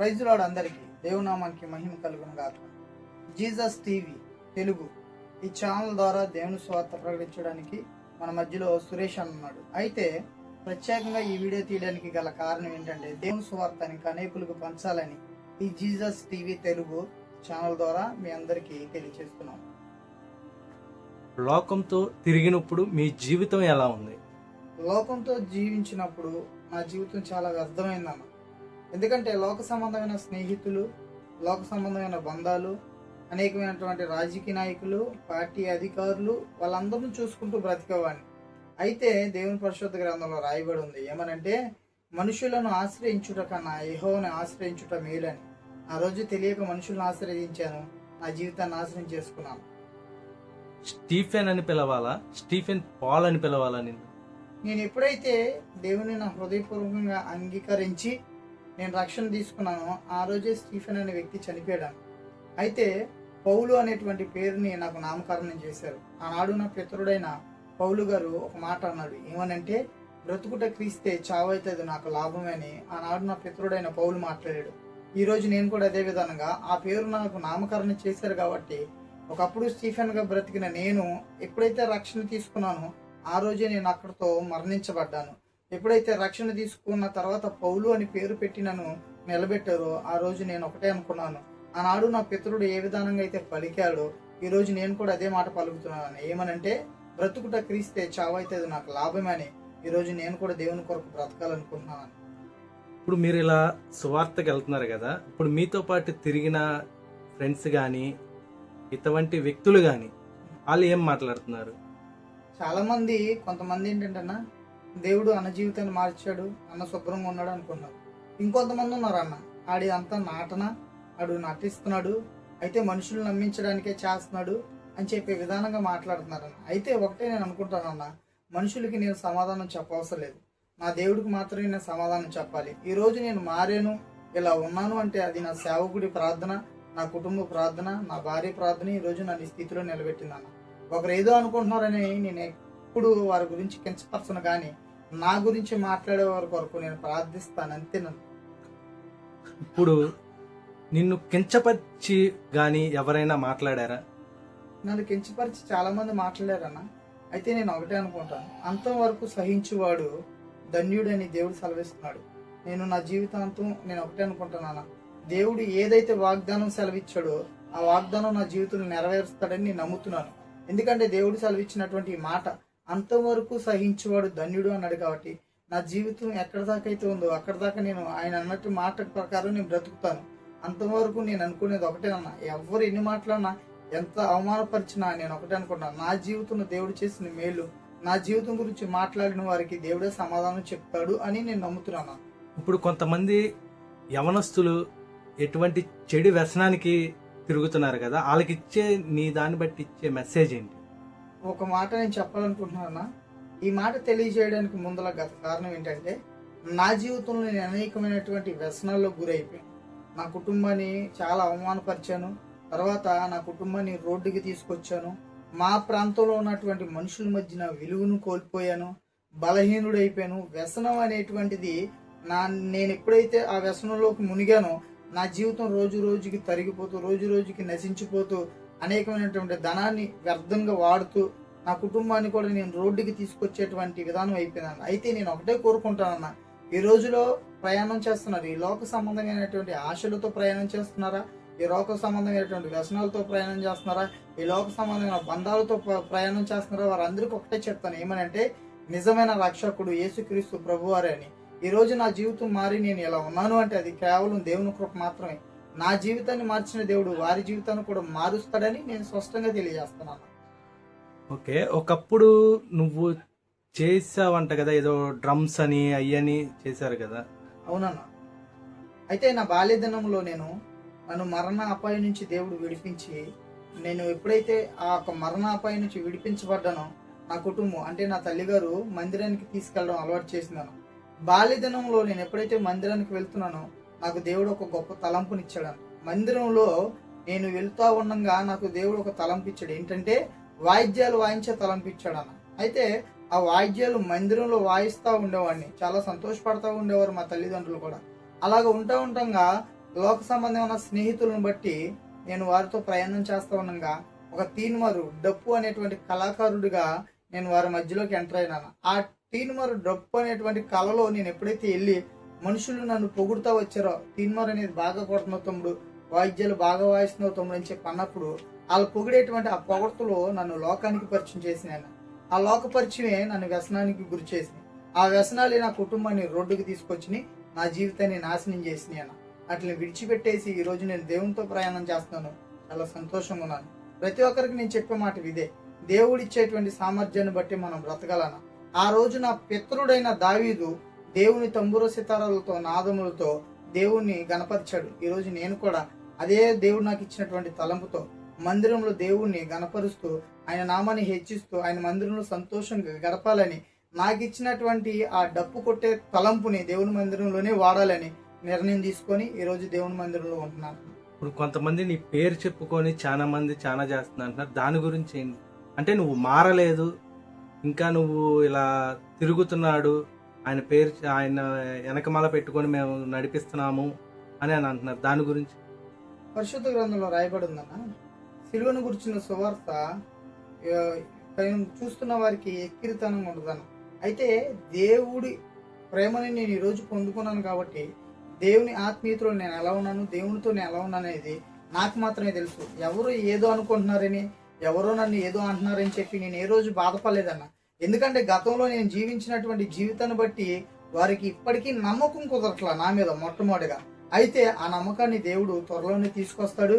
Praise lord అందరికీ దేవునామానికి మహిమ కలుగును గాక. జీసస్ టీవీ తెలుగు ఈ ఛానల్ ద్వారా దేవుని స్వార్థ ప్రకటించడానికి మన మధ్యలో సురేష్ అన్నాడు. అయితే ప్రత్యేకంగా ఈ వీడియో తీయడానికి గల కారణం ఏంటంటే దేవుని స్వార్థాన్ని అనేకులకు పంచాలని ఈ జీసస్ టీవీ తెలుగు ఛానల్ ద్వారా మీ అందరికీ తెలియజేస్తున్నాం. లోకంతో తిరిగినప్పుడు మీ జీవితం ఎలా ఉంది? లోకంతో జీవించినప్పుడు నా జీవితం చాలా వ్యర్థమైందన్న. ఎందుకంటే లోక సంబంధమైన స్నేహితులు, లోక సంబంధమైన బంధాలు, అనేకమైనటువంటి రాజకీయ నాయకులు, పార్టీ అధికారులు, వాళ్ళందరినీ చూసుకుంటూ బ్రతికేవాడిని. అయితే దేవుని పరిశుద్ధ గ్రంథంలో రాయబడి ఉంది ఏమనంటే, మనుషులను ఆశ్రయించుట కన్నా యెహోవాను ఆశ్రయించుట మేలని. ఆ రోజు తెలియక మనుషులను ఆశ్రయించాను, నా జీవితాన్ని నాశనం చేసుకున్నాను. స్టీఫెన్ అని పిలవాలా, స్టీఫెన్ పాల్ అని పిలవాలా నిన్ను? నేను ఎప్పుడైతే దేవుని నా హృదయపూర్వకంగా అంగీకరించి నేను రక్షణ తీసుకున్నానో ఆ రోజే స్టీఫెన్ అనే వ్యక్తి చనిపోయాడు. అయితే పౌలు అనేటువంటి పేరుని నాకు నామకరణం చేశారు. ఆనాడు నా పితరుడైన పౌలు గారు ఒక మాట అన్నాడు ఏమనంటే, బ్రతుకుట క్రీస్తే చావైతుంది నాకు లాభమే అని ఆనాడు నా పితరుడైన పౌలు మాట్లాడాడు. ఈ రోజు నేను కూడా అదే విధంగా ఆ పేరు నాకు నామకరణం చేశారు కాబట్టి ఒకప్పుడు స్టీఫెన్ గా బ్రతికిన నేను ఎప్పుడైతే రక్షణ తీసుకున్నానో ఆ రోజే నేను అక్కడితో మరణించబడ్డాను. ఎప్పుడైతే రక్షణ తీసుకున్న తర్వాత పౌలు అని పేరు పెట్టి నన్ను నిలబెట్టారో ఆ రోజు నేను ఒకటే అనుకున్నాను, ఆనాడు నా పితరుడు ఏ విధానంగా అయితే పలికాడో ఈ రోజు నేను కూడా అదే మాట పలుకుతున్నాను. ఏమనంటే, బ్రతుకుట క్రీస్తే చావైతే నాకు లాభమని ఈ రోజు నేను కూడా దేవుని కొరకు బ్రతకాలనుకుంటున్నాను. ఇప్పుడు మీరు ఇలా సువార్తకి వెళ్తున్నారు కదా, ఇప్పుడు మీతో పాటు తిరిగిన ఫ్రెండ్స్ కానీ ఇటువంటి వ్యక్తులు కానీ వాళ్ళు ఏం మాట్లాడుతున్నారు? చాలా మంది, కొంతమంది ఏంటంటే దేవుడు అన్న జీవితాన్ని మార్చాడు, అన్న శుభ్రంగా ఉన్నాడు అనుకున్నారు. ఇంకొంతమంది ఉన్నారు అన్న ఆడి అంతా నాటన, ఆడు నటిస్తున్నాడు, అయితే మనుషులు నమ్మించడానికే చేస్తున్నాడు అని చెప్పే విధానంగా మాట్లాడుతున్నారు అన్న. అయితే ఒకటే నేను అనుకుంటానన్న, మనుషులకి నేను సమాధానం చెప్పవసరం లేదు, నా దేవుడికి మాత్రమే నేను సమాధానం చెప్పాలి. ఈ రోజు నేను మారాను, ఇలా ఉన్నాను అంటే అది నా సేవకుడి ప్రార్థన, నా కుటుంబ ప్రార్థన, నా భార్య ప్రార్థన ఈ రోజు నన్ను ఈ స్థితిలో నిలబెట్టిందన్న. ఒకరు ఏదో అనుకుంటున్నారని నేను ఎప్పుడు వారి గురించి కించపరచను, కానీ నా గురించి మాట్లాడే వారి కొరకు నేను ప్రార్థిస్తాను అంతే. నన్ను ఇప్పుడు నిన్ను కించపరిచి కానీ ఎవరైనా మాట్లాడారా? నన్ను కించపరిచి చాలా మంది మాట్లాడారన్న. అయితే నేను ఒకటే అనుకుంటాను, అంతం వరకు సహించువాడు ధన్యుడని దేవుడు సెలవిస్తున్నాడు. నేను నా జీవితాంతం నేను ఒకటే అనుకుంటానన్న, దేవుడు ఏదైతే వాగ్దానం సెలవిచ్చాడో ఆ వాగ్దానం నా జీవితంలో నెరవేరుస్తాడని నేను నమ్ముతున్నాను. ఎందుకంటే దేవుడు సెలవిచ్చినటువంటి మాట అంతవరకు సహించేవాడు ధన్యుడు అన్నాడు. కాబట్టి నా జీవితం ఎక్కడి దాకా అయితే ఉందో అక్కడి దాకా నేను ఆయన అన్నట్టు మాట ప్రకారం నేను బ్రతుకుతాను. అంతవరకు నేను అనుకునేది ఒకటే అన్న, ఎవరు ఎన్ని మాట్లాడినా ఎంత అవమానపరిచినా నేను ఒకటే అనుకుంటున్నాను, నా జీవితంలో దేవుడు చేసిన మేలు, నా జీవితం గురించి మాట్లాడిన వారికి దేవుడే సమాధానం చెప్తాడు అని నేను నమ్ముతున్నాను. ఇప్పుడు కొంతమంది యవనస్తులు ఎటువంటి చెడు వ్యసనానికి తిరుగుతున్నారు కదా, వాళ్ళకి ఇచ్చే నీ దాన్ని బట్టి ఇచ్చే మెసేజ్ ఏంటి? ఒక మాట నేను చెప్పాలనుకుంటున్నాను. ఈ మాట తెలియజేయడానికి ముందల గత కారణం ఏంటంటే, నా జీవితంలో నేను అనేకమైనటువంటి వ్యసనాల్లో గురైపోయాను. నా కుటుంబాన్ని చాలా అవమానపరిచాను, తర్వాత నా కుటుంబాన్ని రోడ్డుకి తీసుకొచ్చాను, మా ప్రాంతంలో ఉన్నటువంటి మనుషుల మధ్య నా విలువను కోల్పోయాను, బలహీనుడైపోయాను. వ్యసనం అనేటువంటిది నేను ఎప్పుడైతే ఆ వ్యసనంలోకి మునిగానో నా జీవితం రోజు రోజుకి తరిగిపోతూ, రోజు రోజుకి నశించిపోతూ, అనేకమైనటువంటి ధనాన్ని వ్యర్థంగా వాడుతూ నా కుటుంబాన్ని కూడా నేను రోడ్డుకి తీసుకొచ్చేటువంటి విధానం అయిపోయిందన్న. అయితే నేను ఒకటే కోరుకుంటానన్న, ఈ రోజులో ప్రయాణం చేస్తున్నారు, ఈ లోక సంబంధమైనటువంటి ఆశలతో ప్రయాణం చేస్తున్నారా, ఈ లోక సంబంధమైనటువంటి వ్యసనాలతో ప్రయాణం చేస్తున్నారా, ఈ లోక సంబంధమైన బంధాలతో ప్రయాణం చేస్తున్నారా, వారందరికీ ఒకటే చెప్తాను ఏమనంటే, నిజమైన రక్షకుడు యేసుక్రీస్తు ప్రభువారే అని. ఈ రోజు నా జీవితం మారి నేను ఎలా ఉన్నాను అంటే అది కేవలం దేవుని కృప మాత్రమే. నా జీవితాన్ని మార్చిన దేవుడు వారి జీవితాన్ని కూడా మారుస్తాడని నేను స్పష్టంగా తెలియజేస్తున్నాను. ఓకే, ఒకప్పుడు నువ్వు చేసావంట కదా, ఏదో డ్రమ్స్ అని అయ్యని చేశారు కదా? అవునన్నా. అయితే నా బాల్యదినంలో నన్ను మరణ అపాయం నుంచి దేవుడు విడిపించి, నేను ఎప్పుడైతే ఆ యొక్క మరణ అపాయం నుంచి విడిపించబడ్డానో నా కుటుంబం అంటే నా తల్లిగారు మందిరానికి తీసుకెళ్ళడం అలవాటు చేసిందను. బాల్యదినంలో నేను ఎప్పుడైతే మందిరానికి వెళ్తున్నానో నాకు దేవుడు ఒక గొప్ప తలంపునిచ్చాడు. మందిరంలో నేను వెళ్తా ఉండగా నాకు దేవుడు ఒక తలంపు ఇచ్చాడు, ఏంటంటే వాయిద్యాలు వాయించే తలంపు ఇచ్చాడు అన్న. అయితే ఆ వాయిద్యాలు మందిరంలో వాయిస్తూ ఉండేవాడిని, చాలా సంతోషపడతా ఉండేవారు మా తల్లిదండ్రులు కూడా. అలాగ ఉంటా లోక సంబంధమైన స్నేహితులను బట్టి నేను వారితో ప్రయాణం చేస్తూ ఉండగా ఒక తీన్మారు డప్పు అనేటువంటి కళాకారుడిగా నేను వారి మధ్యలోకి ఎంటర్ అయినాను. ఆ తీన్మారు డప్పు అనేటువంటి కళలో నేను ఎప్పుడైతే వెళ్ళి మనుషులు నన్ను పొగుడుతా వచ్చారో, తీన్మారు అనేది బాగా కొడుతున్నావు తమ్ముడు, వాయిద్యాలు బాగా వాయిస్తున్నావు తమ్ముడు అని చెప్పి అన్నప్పుడు వాళ్ళు పొగిడేటువంటి ఆ పొగడ్తలో నన్ను లోకానికి పరిచయం చేసినాను. ఆ లోక పరిచయమే నన్ను వ్యసనానికి గురి చేసింది. ఆ వ్యసనాలే నా కుటుంబాన్ని రోడ్డుకి తీసుకొచ్చి నా జీవితాన్ని నాశనం చేసినాను. అట్లా విడిచిపెట్టేసి ఈ రోజు నేను దేవునితో ప్రయాణం చేస్తున్నాను. చాలా సంతోషంగా ఉన్నాను. ప్రతి ఒక్కరికి నేను చెప్పే మాట ఇదే, దేవుడిచ్చేటువంటి సామర్థ్యాన్ని బట్టి మనం బ్రతకాలన్న. ఆ రోజు నా పితరుడైన దావీదు దేవుని తంబుర సితారాలతో నాదములతో దేవుణ్ణి గణపరిచాడు. ఈ రోజు నేను కూడా అదే దేవుడు నాకు ఇచ్చినటువంటి తలంపుతో మందిరంలో దేవుణ్ణి గణపరుస్తూ ఆయన నామాన్ని హెచ్చిస్తూ ఆయన మందిరంలో సంతోషంగా గడపాలని, నాకు ఇచ్చినటువంటి ఆ డప్పు కొట్టే తలంపుని దేవుని మందిరంలోనే వాడాలని నిర్ణయం తీసుకొని ఈ రోజు దేవుని మందిరంలో ఉంటున్నాను. ఇప్పుడు కొంతమంది నీ పేరు చెప్పుకొని చాలా మంది చాలా చేస్తున్నా అంటున్నారు, దాని గురించి ఏంటి? అంటే నువ్వు మారలేదు, ఇంకా నువ్వు ఇలా తిరుగుతున్నాడు, ఆయన పేరు ఆయన వెనకమాల పెట్టుకొని మేము నడిపిస్తున్నాము అని అంటున్నారు, దాని గురించి? పరిశుద్ధ గ్రంథంలో రాయబడి ఉందన్న, సిలువను గురించిన సువార్త చూస్తున్న వారికి ఎక్కిరితనంగా ఉండదన్న. అయితే దేవుడి ప్రేమని నేను ఈరోజు పొందుకున్నాను కాబట్టి దేవుని ఆత్మీయతలో నేను ఎలా ఉన్నాను, దేవునితో నేను ఎలా ఉన్నాను అనేది నాకు మాత్రమే తెలుసు. ఎవరు ఏదో అనుకుంటున్నారని, ఎవరో నన్ను ఏదో అంటున్నారని చెప్పి నేను ఏ రోజు బాధపడలేదన్న. ఎందుకంటే గతంలో నేను జీవించినటువంటి జీవితాన్ని బట్టి వారికి ఇప్పటికీ నమ్మకం కుదరట్లా నా మీద మొట్టమొదటిగా. అయితే ఆ నమ్మకాన్ని దేవుడు త్వరలోనే తీసుకొస్తాడు.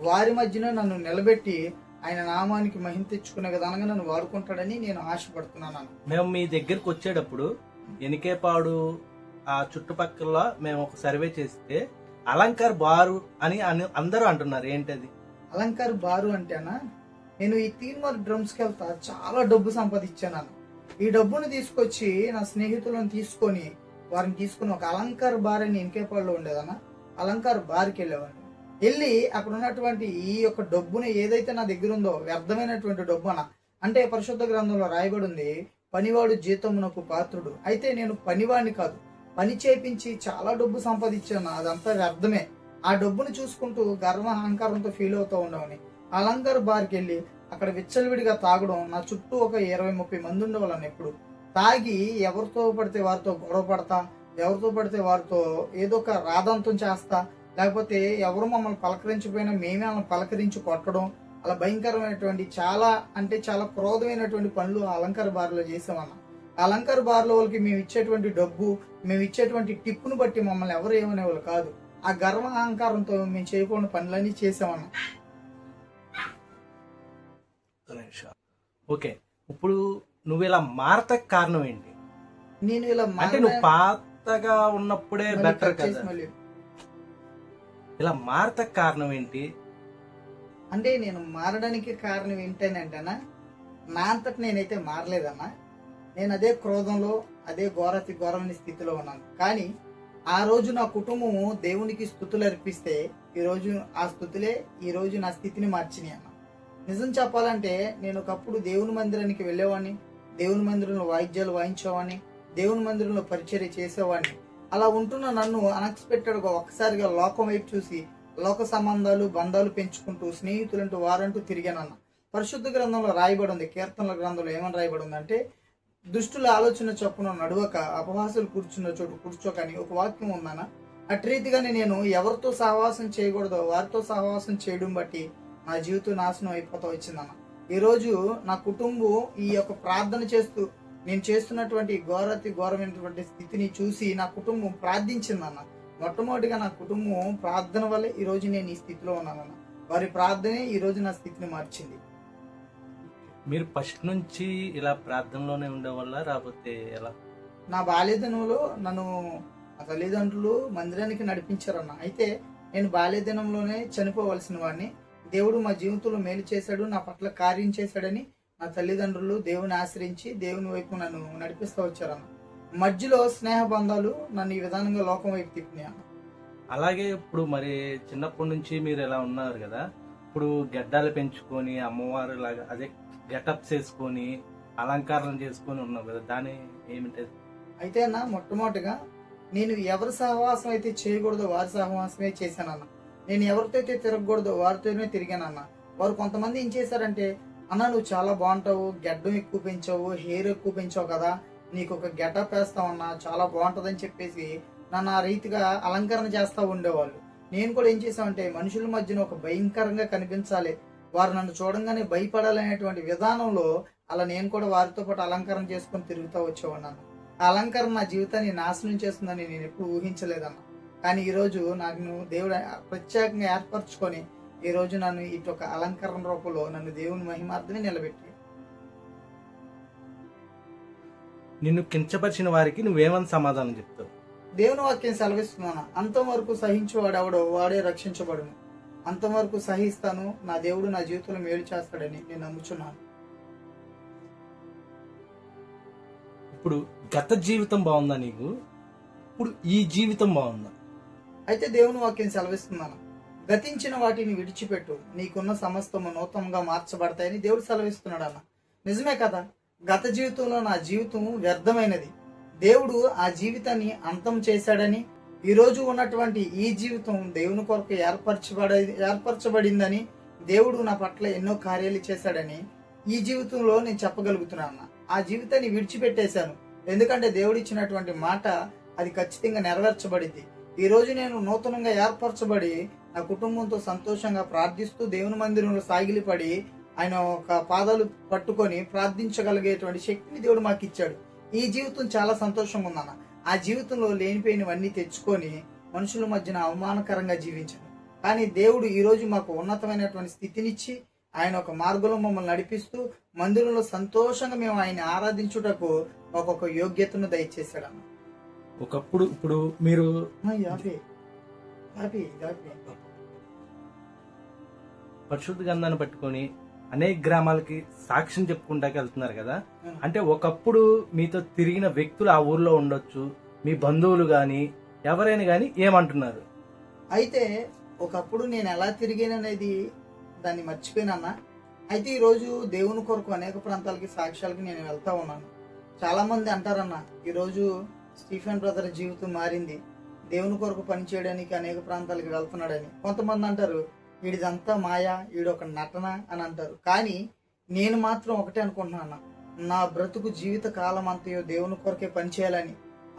వారి మధ్యన నన్ను నిలబెట్టి ఆయన నామానికి మహిమ తెచ్చుకునే విధానంగా నన్ను వాడుకుంటాడని నేను ఆశపడుతున్నాను. మేము మీ దగ్గరకు వచ్చేటప్పుడు ఎనికేపాడు ఆ చుట్టుపక్కల మేము ఒక సర్వే చేస్తే అలంకార్ బారు అని అందరూ అంటున్నారు, ఏంటది? అలంకార్ బారు అంటేనా, నేను ఈ తీన్మార్ డ్రమ్స్కి వెళ్తా చాలా డబ్బు సంపాదించాను. ఈ డబ్బును తీసుకొచ్చి నా స్నేహితులను తీసుకొని వారిని తీసుకుని ఒక అలంకార్ బార్ అని ఎనికేపాడులో ఉండేదన్న, అలంకార్ బార్కి వెళ్ళేవాడిని. వెళ్ళి అక్కడ ఉన్నటువంటి ఈ యొక్క డబ్బుని ఏదైతే నా దగ్గర ఉందో వ్యర్థమైనటువంటి డబ్బు అన్న, అంటే పరిశుద్ధ గ్రంథంలో రాయబడి ఉంది, పనివాడు జీతమునకు పాత్రుడు. అయితే నేను పనివాడిని కాదు, పని చేపించి చాలా డబ్బు సంపాదించాను, అదంతా వ్యర్థమే. ఆ డబ్బును చూసుకుంటూ గర్వ అహంకారంతో ఫీల్ అవుతూ ఉండవని అలంకార్ బార్కి వెళ్ళి అక్కడ విచ్చలవిడిగా తాగడం, నా చుట్టూ ఒక 20-30 మంది ఉండేవాళ్ళని. ఎప్పుడు తాగి ఎవరితో పడితే వారితో గొడవ పడతా, ఎవరితో పడితే వారితో ఏదో ఒక రాదంతం చేస్తా, లేకపోతే ఎవరు మమ్మల్ని పలకరించిపోయినా మేమే వాళ్ళని పలకరించి కొట్టడం, అలా భయంకరమైనటువంటి చాలా అంటే చాలా క్రోధమైనటువంటి పనులు ఆ అలంకార బార్లో చేసామన్న. ఆ అలంకార బార్లో వాళ్ళకి మేము ఇచ్చేటువంటి డబ్బు, మేము ఇచ్చేటువంటి టిప్పును బట్టి మమ్మల్ని ఎవరు ఏమనేవాళ్ళు కాదు. ఆ గర్వ అహంకారంతో మేము చేయకుండా పనులన్నీ చేసామన్న. ఓకే, ఇప్పుడు నువ్వు ఇలా మారతకు కారణం ఏంటి? నేను ఇలా అంటే నువ్వు పాతగా ఉన్నప్పుడే బెటర్ కదా, ఇలా మారతకు కారణం ఏంటి? అంటే నేను మారడానికి కారణం ఏంటంటేనా, నా అంతటి నేనైతే మారలేదన్నా. నేను అదే క్రోధంలో, అదే ఘోరతి ఘోరమైన స్థితిలో ఉన్నాను. కానీ ఆ రోజు నా కుటుంబము దేవునికి స్తుతులు అర్పిస్తే ఈరోజు ఆ స్తుతులే ఈరోజు నా స్థితిని మార్చినాయి అన్న. నిజం చెప్పాలంటే నేను ఒకప్పుడు దేవుని మందిరానికి వెళ్ళేవాడిని, దేవుని మందిరంలో వాయిద్యాలు వాయించేవాడిని, దేవుని మందిరంలో పరిచర్య చేసేవాడిని. అలా ఉంటున్న నన్ను అన్ఎక్స్పెక్టెడ్గా ఒక్కసారిగా లోకం వైపు చూసి లోక సంబంధాలు బంధాలు పెంచుకుంటూ స్నేహితులంటూ వారంటూ తిరిగానన్న. పరిశుద్ధ గ్రంథంలో రాయబడి ఉంది, కీర్తనల గ్రంథంలో ఏమని రాయబడి ఉందంటే, దుష్టుల ఆలోచన చొప్పున నడువక అపహాసులు కూర్చున్న చోటు కూర్చోకని ఒక వాక్యం ఉందన్న. అటు రీతిగానే నేను ఎవరితో సహవాసం చేయకూడదో వారితో సహవాసం చేయడం బట్టి నా జీవితం నాశనం అయిపోతూ వచ్చిందన్న. ఈరోజు నా కుటుంబం ఈ యొక్క ప్రార్థన చేస్తూ నేను చేస్తున్నటువంటి ఘోరమైనటువంటి స్థితిని చూసి నా కుటుంబం ప్రార్థించిందన్న. మొట్టమొదటిగా నా కుటుంబం ప్రార్థన వల్లే ఈరోజు నేను ఈ స్థితిలో ఉన్నానన్న. వారి ప్రార్థనే ఈరోజు నా స్థితిని మార్చింది. మీరు ఫస్ట్ నుంచి ఇలా ప్రార్థనలోనే ఉండేవాళ్ళ, రాకపోతే ఎలా? నా బాల్యదినంలో నన్ను మా తల్లిదండ్రులు మందిరానికి నడిపించారన్న. అయితే నేను బాల్యదినంలోనే చనిపోవలసిన వాడిని. దేవుడు మా జీవితంలో మేలు చేశాడు, నా పట్ల కార్యం చేశాడని నా తల్లిదండ్రులు దేవుని ఆశ్రయించి దేవుని వైపు నన్ను నడిపిస్తూ వచ్చారన్న. మధ్యలో స్నేహ బంధాలు నన్ను ఈ విధానంగా లోకం వైపు తిప్పినాయి. అలాగే ఇప్పుడు మరి చిన్నప్పటి నుంచి మీరు ఎలా ఉన్నారు కదా, ఇప్పుడు గడ్డాలు పెంచుకొని అమ్మవారు లాగా అదే గెటప్స్ వేసుకొని అలంకారం చేసుకొని ఉన్నావు కదా, దాని ఏమిటది? అయితే అన్న మొట్టమొదటిగా నేను ఎవరి సహవాసం అయితే చేయకూడదో వారి సహవాసమే చేశానన్న. నేను ఎవరితో అయితే తిరగకూడదో వారితోనే తిరిగానన్న. వారు కొంతమంది ఏం చేశారంటే, అన్న నువ్వు చాలా బాగుంటావు, గెడ్డం ఎక్కువ పెంచావు, హెయిర్ ఎక్కువ పెంచావు కదా, నీకు ఒక గెటప్ వేస్తావన్నా చాలా బాగుంటుందని చెప్పేసి నన్ను ఆ రీతిగా అలంకరణ చేస్తూ ఉండేవాళ్ళు. నేను కూడా ఏం చేశామంటే, మనుషుల మధ్యన ఒక భయంకరంగా కనిపించాలి, వారు నన్ను చూడంగానే భయపడాలనేటువంటి విధానంలో అలా నేను కూడా వారితో పాటు అలంకరణ చేసుకొని తిరుగుతూ వచ్చేవాడిని. ఆ అలంకరణ నా జీవితాన్ని నాశనం చేస్తుందని నేను ఎప్పుడు ఊహించలేదన్న. కానీ ఈరోజు నాకు దేవుడు ప్రత్యేకంగా ఏర్పరచుకొని ఈరోజు నన్ను ఇటొక అలంకరణ రూపంలో నన్ను దేవుని మహిమార్థమే నిలబెట్టి. నిన్ను కించపరిచిన వారికి నువ్వేమని సమాధానం చెప్తావు? దేవుని వాక్యం సెలవిస్తున్నాను, అంతవరకు సహించేవాడెవడో వాడే రక్షించబడును. అంతవరకు సహిస్తాను, నా దేవుడు నా జీవితంలో మేలు చేస్తాడని నేను నమ్ముచున్నాను. ఇప్పుడు గత జీవితం బాగుందా నీకు? ఇప్పుడు ఈ జీవితం బాగుందా? అయితే దేవుని వాక్యం సెలవిస్తున్నాను, గతించిన వాటిని విడిచిపెట్టు, నీకున్న సమస్తము నూతనంగా మార్చబడతాయని దేవుడు సెలవిస్తున్నాడు అన్న. నిజమే కదా, గత జీవితంలో నా జీవితం వ్యర్థమైనది, దేవుడు ఆ జీవితాన్ని అంతం చేశాడని, ఈరోజు ఉన్నటువంటి ఈ జీవితం దేవుని కొరకు ఏర్పరచబడిందని, దేవుడు నా పట్ల ఎన్నో కార్యాలు చేశాడని ఈ జీవితంలో నేను చెప్పగలుగుతున్నాను. ఆ జీవితాన్ని విడిచిపెట్టేశాను, ఎందుకంటే దేవుడు ఇచ్చినటువంటి మాట అది ఖచ్చితంగా నెరవేర్చబడింది. ఈ రోజు నేను నూతనంగా ఏర్పరచబడి నా కుటుంబంతో సంతోషంగా ప్రార్థిస్తూ దేవుని మందిరంలో సాగిలిపడి ఆయన ఒక పాదాలు పట్టుకొని ప్రార్థించగలిగేటువంటి శక్తిని దేవుడు మాకు ఇచ్చాడు. ఈ జీవితం చాలా సంతోషంగా ఉందన్న. ఆ జీవితంలో లేనిపోయినవన్నీ తెచ్చుకొని మనుషుల మధ్యన అవమానకరంగా జీవించాను. కానీ దేవుడు ఈ రోజు మాకు ఉన్నతమైనటువంటి స్థితినిచ్చి ఆయన ఒక మార్గంలో మమ్మల్ని నడిపిస్తూ మందిరంలో సంతోషంగా మేము ఆయన ఆరాధించుటకు ఒక్కొక్క యోగ్యతను దయచేశాడు అన్న. ఒకప్పుడు ఇప్పుడు మీరు పరిశుద్ధ గ్రంథాన్ని పట్టుకొని అనేక గ్రామాలకి సాక్ష్యం చెప్పుకుంటాకి వెళ్తున్నారు కదా, అంటే ఒకప్పుడు మీతో తిరిగిన వ్యక్తులు ఆ ఊర్లో ఉండొచ్చు, మీ బంధువులు గాని ఎవరైనా గాని ఏమంటున్నారు? అయితే ఒకప్పుడు నేను ఎలా తిరిగాననేది దాన్ని మర్చిపోయినా. అయితే ఈరోజు దేవుని కొరకు అనేక ప్రాంతాలకి సాక్ష్యాలకి నేను వెళ్తా ఉన్నాను. చాలా మంది అంటారన్న, ఈరోజు స్టీఫెన్ బ్రదర్ జీవితం మారింది, దేవుని కొరకు పనిచేయడానికి అనేక ప్రాంతాలకు వెళ్తున్నాడని. కొంతమంది అంటారు వీడిదంతా మాయా, వీడొక నటన అని అంటారు. కానీ నేను మాత్రం ఒకటే అనుకుంటున్నాను, నా బ్రతుకు జీవిత కాలం అంతయో దేవుని కొరకే పనిచేయాలని,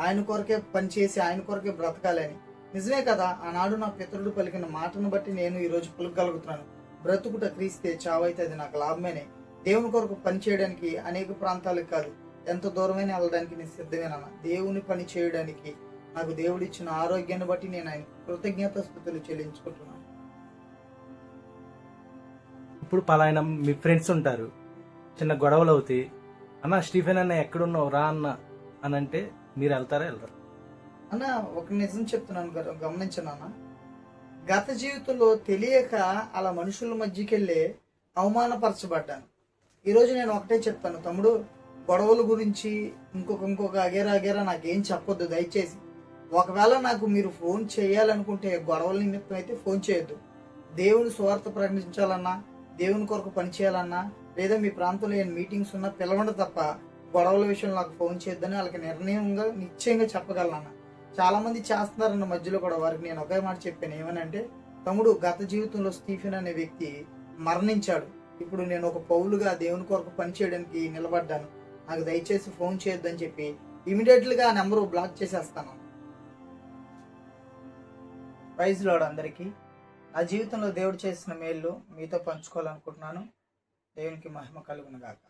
ఆయన కొరకే పనిచేసి ఆయన కొరకే బ్రతకాలని. నిజమే కదా, ఆనాడు నా పితరుడు పలికిన మాటను బట్టి నేను ఈరోజు పలుకగలుగుతున్నాను, బ్రతుకుట క్రీస్తే చావైతే అది నాకు లాభమేనే. దేవుని కొరకు పనిచేయడానికి అనేక ప్రాంతాలకు కాదు, ఎంత దూరమైనా వెళ్ళడానికి నేను సిద్ధమేనన్న. దేవుని పని చేయడానికి నాకు దేవుడిచ్చిన ఆరోగ్యాన్ని బట్టి నేను ఆయన కృతజ్ఞతాస్తుతులు చెల్లించుకుంటున్నాను. ఇప్పుడు పలానా మీ ఫ్రెండ్స్ ఉంటారు, చిన్న గొడవలు అవుతాయి, అన్న స్టీఫెన్ అన్న ఎక్కడున్నావు రా అన్న అని అంటే మీరు వెళ్తారా వెళ్ళరు? అన్న ఒక నిజం చెప్తున్నాను, గమనించనన్న. గత జీవితంలో తెలియక అలా మనుషుల మధ్యకి వెళ్ళి అవమానపరచబడ్డాను. ఈరోజు నేను ఒకటే చెప్తాను, తమ్ముడు గొడవల గురించి ఇంకొక అగేరా నాకేం చెప్పొద్దు దయచేసి. ఒకవేళ నాకు మీరు ఫోన్ చేయాలనుకుంటే గొడవల నిమిత్తం అయితే ఫోన్ చేయొద్దు. దేవుని సువార్త ప్రకటించాలన్నా, దేవుని కొరకు పనిచేయాలన్నా, లేదా మీ ప్రాంతంలో ఏం మీటింగ్స్ ఉన్నా పిలవండి తప్ప గొడవల విషయంలో నాకు ఫోన్ చేయొద్దని వాళ్ళకి నిశ్చయంగా చెప్పగలనన్నా. చాలా మంది చేస్తున్నారన్న మధ్యలో కూడా వారికి నేను ఒకే మాట చెప్పాను, ఏమనంటే, తమ్ముడు గత జీవితంలో స్టీఫెన్ అనే వ్యక్తి మరణించాడు, ఇప్పుడు నేను ఒక పౌలుగా దేవుని కొరకు పనిచేయడానికి నిలబడ్డాను, నాకు దయచేసి ఫోన్ చేయొద్దని చెప్పి ఇమీడియట్లీగా ఆ నెంబరు బ్లాక్ చేసేస్తాను. ప్రైజ్ లార్డ్ అందరికీ. నా జీవితంలో దేవుడు చేసిన మేలు మీతో పంచుకోవాలనుకుంటున్నాను. దేవునికి మహిమ కలుగును గాక.